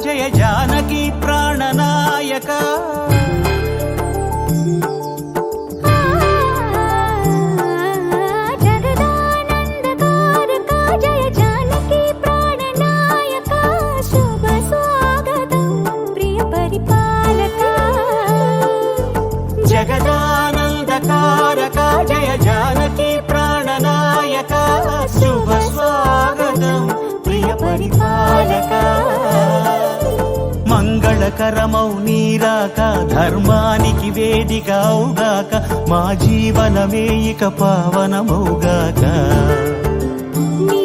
జయ జానకి ప్రాణనాయక జగదానందకారక జయ జానకి ప్రాణనాయక శుభ స్వాగతం ప్రియ పరిపాలక జగదానందకారక జయ జానకి ప్రాణనాయక శుభ స్వాగతం ప్రియ పరిపాలక మంగళకరమౌ నీరాక ధర్మానికి వేదిక అవుగాక మా జీవనమే ఇక పావనమౌగాక నీ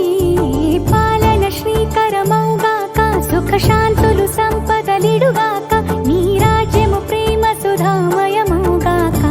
పాలన శ్రీకరమౌగాక సుఖ శాంతులు సంపదలిడుగాక నీ రాజ్యము ప్రేమ సుధామయమౌగాక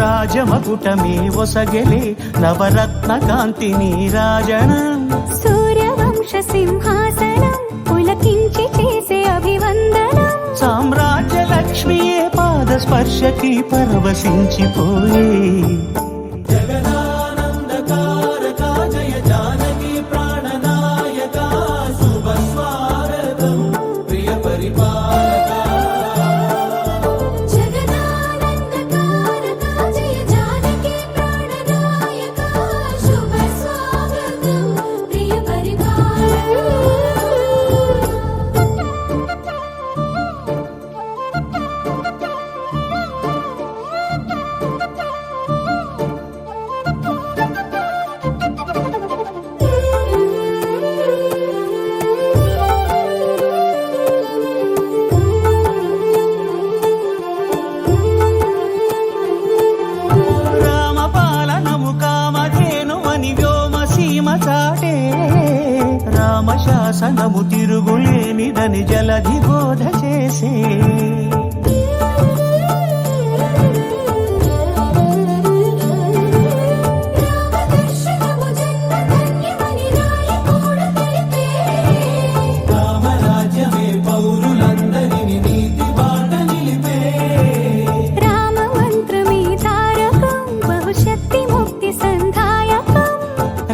రాజమకుటమే ఒసగెలే నవరత్న కాంతి నీరాజనం సూర్యవంశ సింహాసనం పులకించి చేసే అభివందనం సామ్రాజ్య లక్ష్మియే పాద స్పర్శకి పరవశించిపోయే జగదానందకారక జయ జానకి ప్రాణనాయక శుభ స్వాగతం ప్రియ పరిపాలక రామశాసనము తిరుగులేనిదని జలధి బోధ చేసే రామరాజ్యమే పౌరులందరిని నీతి బాట నిలిపే రామమంత్రమే తారకం బహుశక్తి ముక్తి సంధాయకం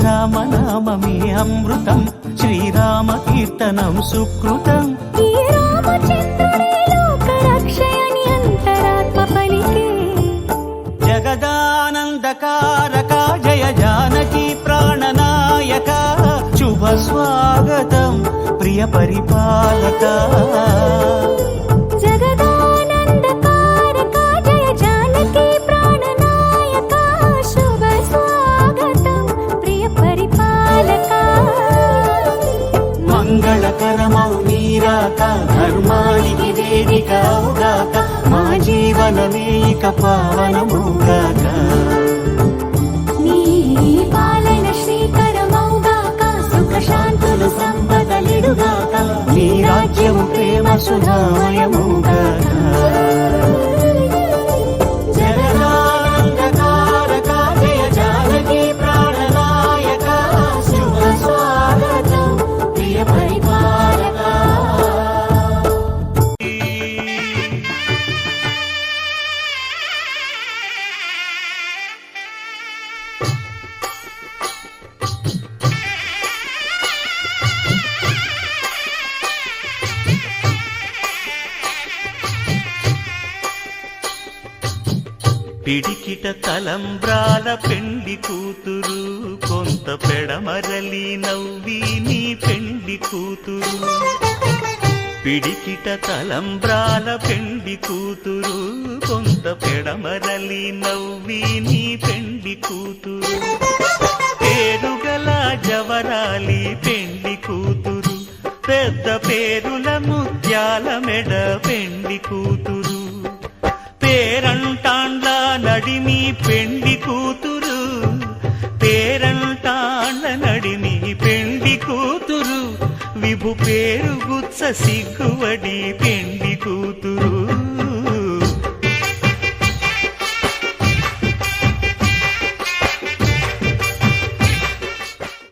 రామనామమే అమృతం శ్రీరామ కీర్తనం సుకృతం ఈ రామచంద్రుడే లోక రక్షయని అంతరాత్మ పలికే జగదానందకారక జయ జానకి ప్రాణనాయక శుభ స్వాగతం ప్రియ పరిపాలక జగదానందకారక జయ జానకి ప్రాణనాయక శుభ స్వాగతం ప్రియ పరిపాలక మంగళకరమౌ నీరాక ధర్మానికి వేదిక అవుగాక మా జీవనమే ఇక పావనమౌగాక నీ పాలన శ్రీకరమౌగాక సుఖ శాంతులు సంపదలిడుగాక నీ రాజ్యము ప్రేమ సుధామయమౌగాక జగదానందకారక పిడికిట తలంబ్రాల పెండి కూతురు కొంత పెడమరలి నవ్వి నీ పెండి కూతురు పిడికిట తలంబ్రాల పెండి కూతురు కొంత పెడమరలి నవ్వి నీ పెండి కూతురు పేరుగల జవరాలి పెండి కూతురు పెద్ద పేరుల ముత్యాల మెడ పెండి కూతురు పేరంటాండ్ల నడిమి పెండి కూతురు పేరంటాండ్ల నడిమి పెండి కూతురు విభు పేరు గుత్స సిగ్గువడి పెండి కూతురు